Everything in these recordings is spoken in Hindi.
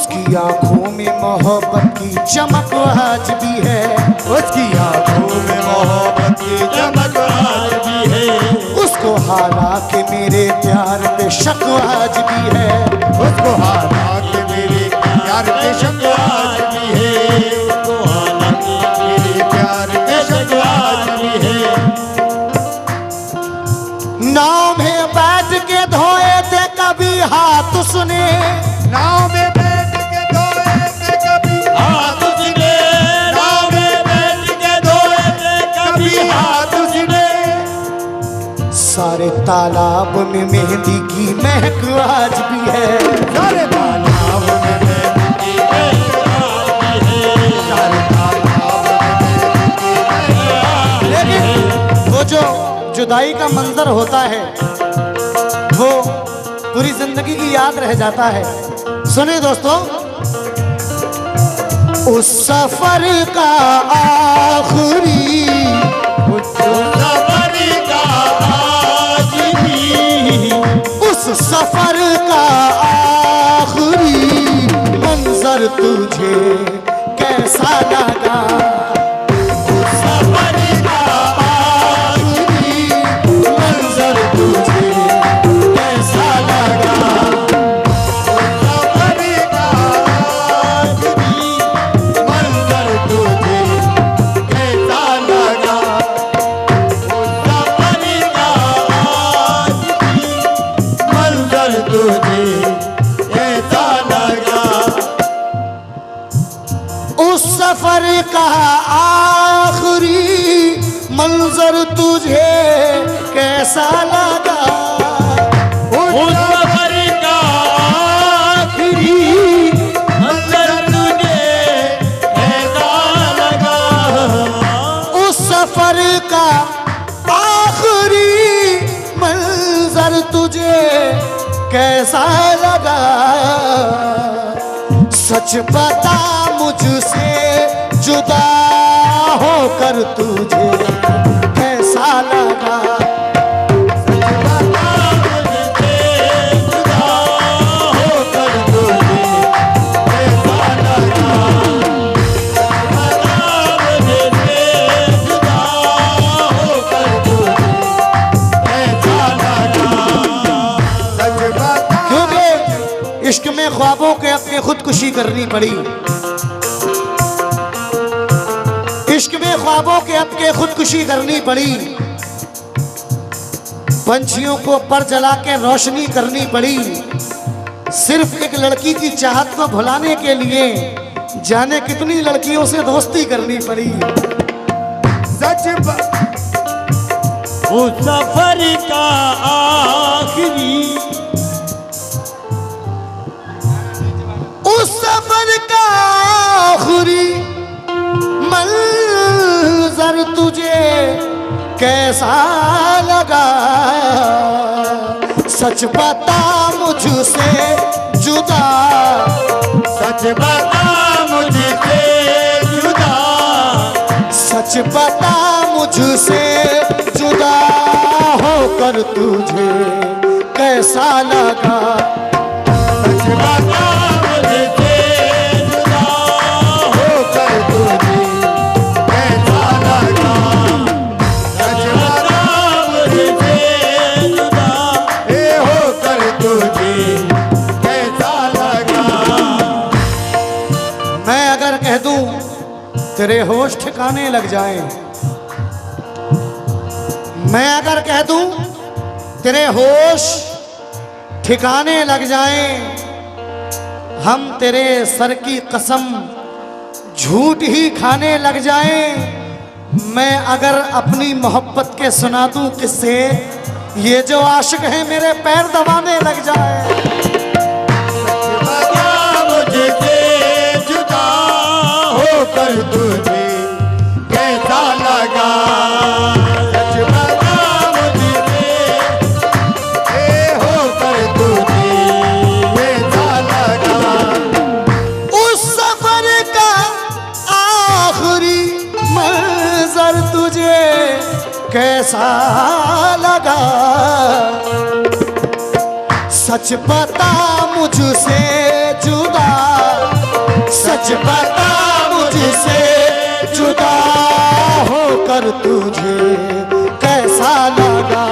उसकी आंखों में मोहब्बत की चमक आज भी है, उसकी आंखों में मोहब्बत की चमक आज भी है, उसको हालांकि मेरे प्यार पे शक आज भी है, उसको हालांकि मेरे प्यार पे शक आज भी है, उसको हालांकि मेरे प्यार पे शक आज भी है। नाव में बैठ के धोए थे कभी हाथ उसने, नाव में बैठ के धोए थे कभी हाथ उसने, नाव में बैठ के धोए थे कभी हाथ उसने, सारे तालाब में मेहंदी की महक आज भी है, सारे तालाब में मेहंदी की महक आज भी है, सारे तालाब में मेहंदी की महक आज भी है। वो जो जुदाई का मंजर होता है वो पूरी जिंदगी की याद रह जाता है। सुने दोस्तों, उस सफर का आखिरी, उस सफर का आज भी, उस सफर का आखिरी मंजर तुझे कैसा लगा, उस सफर का आखिरी मंजर तुझे कैसा लगा, सफर का आखिरी मंजर तुझे कैसा लगा, उस सफर का आखिरी मंजर तुझे कैसा लगा, उस सफर का आखिरी मंजर तुझे कैसा लगा, उस सफर का आखिरी मंजर तुझे कैसा लगा, उस सफर का आखिरी मंजर तुझे कैसा लगा, सच बता मुझसे जुदा होकर तुझे कैसा लगा, बता मुझसे जुदा होकर तुझे कैसा लगा, बता मुझसे जुदा होकर तुझे कैसा लगा, सच बता। क्योंकि इश्क में ख्वाबों के अपने खुदकुशी करनी पड़ी, इश्क में ख्वाबों के अपने खुदकुशी करनी पड़ी, पंछियों को पर जला के रोशनी करनी पड़ी, सिर्फ एक लड़की की चाहत को भुलाने के लिए जाने कितनी लड़कियों से दोस्ती करनी पड़ी। सच उस सफर का आखिरी, उस सफर का आखिरी मंजर तुझे कैसा लगा, सच बता मुझसे जुदा, सच बता मुझसे जुदा, सच बता मुझसे जुदा होकर तुझे कैसा लगा, सच बता मुझसे जुदा होकर तुझे कैसा लगा, सच बता मुझसे जुदा होकर तुझे कैसा लगा। मैं अगर कह दूं तेरे होश ठिकाने लग जाएं, मैं अगर कह दूं तेरे होश ठिकाने लग जाएं, हम तेरे सर की कसम झूठ ही खाने लग जाएं, मैं अगर अपनी मोहब्बत के सुना दूं किस्से, ये जो आशिक हैं मेरे पैर दबाने लग जाए। बता मुझसे जुदा होकर तुझे कैसा लगा, सच बता मुझसे होकर तुझे कैसा लगा, उस सफर का आखिरी मंजर तुझे कैसा लगा, सच बता मुझसे जुदा सच बता मुझसे जुदा होकर तुझे कैसा लगा।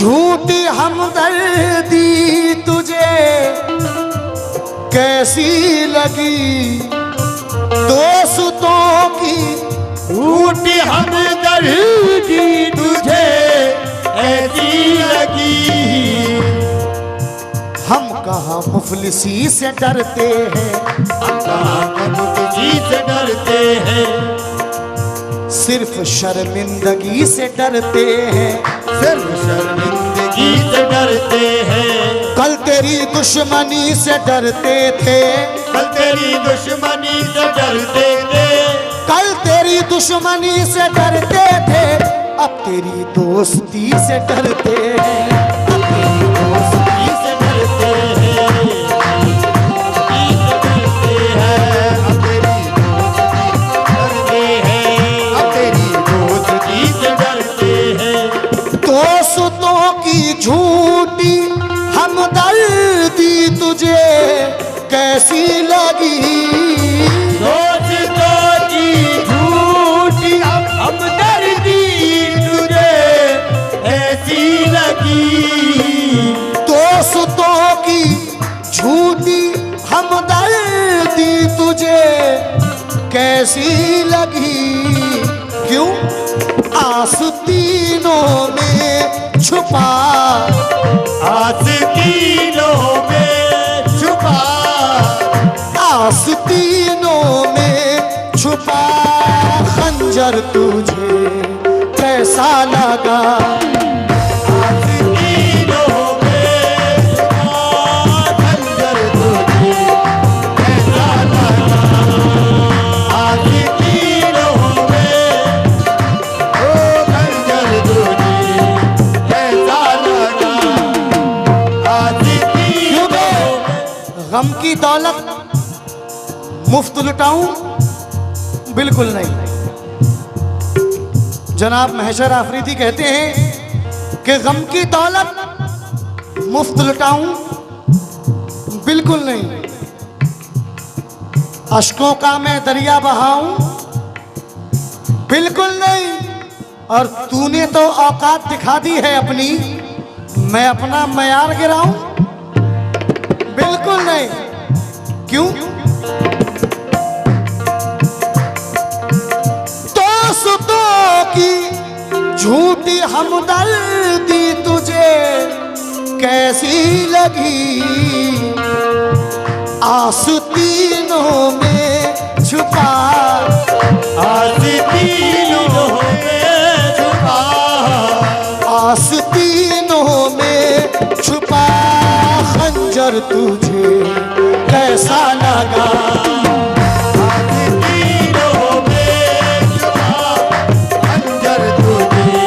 झूठी हमदर्दी तुझे कैसी लगी, दोस्तों की झूठी हमदर्दी तुझे ऐसी लगी। हम कहाँ मुफलिसी से डरते हैं, हम कहाँ मुफलिसी से डरते हैं, सिर्फ शर्मिंदगी से डरते हैं, सिर्फ शर्मिंदगी से डरते हैं। कल तेरी दुश्मनी से डरते थे, कल तेरी दुश्मनी से डरते थे, कल तेरी दुश्मनी से डरते थे, अब तेरी दोस्ती से डरते हैं, अब तेरी दोस्ती से डरते हैं। अब तेरी दोस्ती से डरते हैं। दोस्तों की झूठी हमदर्दी तुझे कैसी लगी, दोस्तों की झूठी हमदर्दी तुझे ऐसी लगी। दोस्तों की झूठी हमदर्दी तुझे कैसी लगी, क्यों आस्तीनों में छुपा, आस्तीनों में छुपा, आस्तीनों में छुपा खंजर तुझे कैसा लगा। आस्तीनों में छुपा खंजर तुझे कैसा लगा। आस्तीनों में ओ खंजर तुझे कैसा लगा। आस्तीनों में गम की दौलत मुफ्त लुटाऊं, बिल्कुल नहीं। जनाब महशर आफरीदी कहते हैं कि गम की दौलत मुफ्त लुटाऊं, बिल्कुल नहीं। अश्कों का मैं दरिया बहाऊं, बिल्कुल नहीं। और तूने तो औकात दिखा दी है अपनी, मैं अपना मयार गिराऊं, बिल्कुल नहीं। क्यों? दोस्तों की झूठी हमदर्दी तुझे कैसी लगी, आस्तीनों में छुपा, आस्तीनों में छुपा, आस्तीनों में छुपा खंजर तुझे कैसा लगा। आस्तीनों में छुपा खंजर तुझे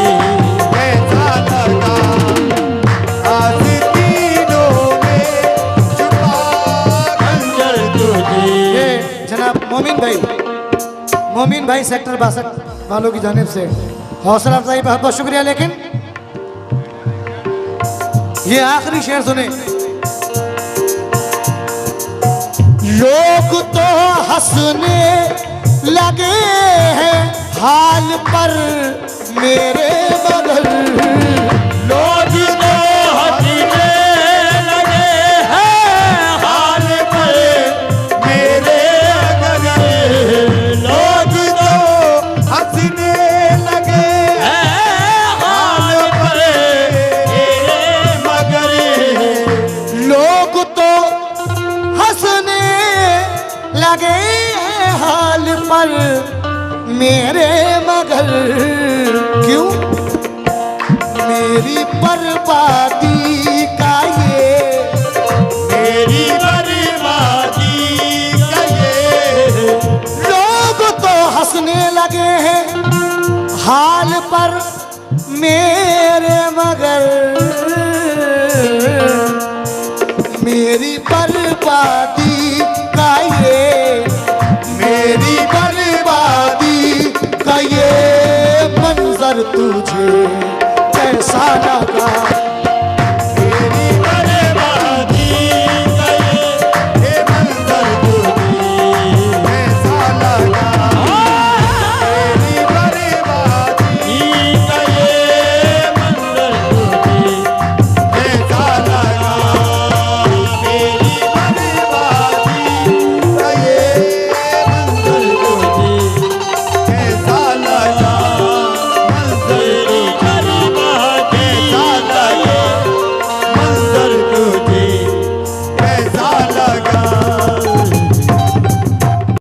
कैसा लगा। आस्तीनों में छुपा खंजर तुझे। ये जनाब मोमिन भाई सेक्टर 62 वालों की जानिब से हौसला अफजाई, बहुत बहुत शुक्रिया। लेकिन ये आखिरी शेर सुने। लोग तो हंसने लगे हैं हाल पर मेरे बगल, लोग तो हंसने लगे हैं हाल पर मेरे बगल। लोग तो हंसने लगे हैं हाल पर मेरे मगर। लोग तो हंसने लगे हैं हाल पर मेरे मगर, क्यों? मेरी बर्बादी का ये, मेरी बर्बादी का ये। लोग तो हंसने लगे हैं हाल पर मेरे मगर, अगर तुझे कैसा लगा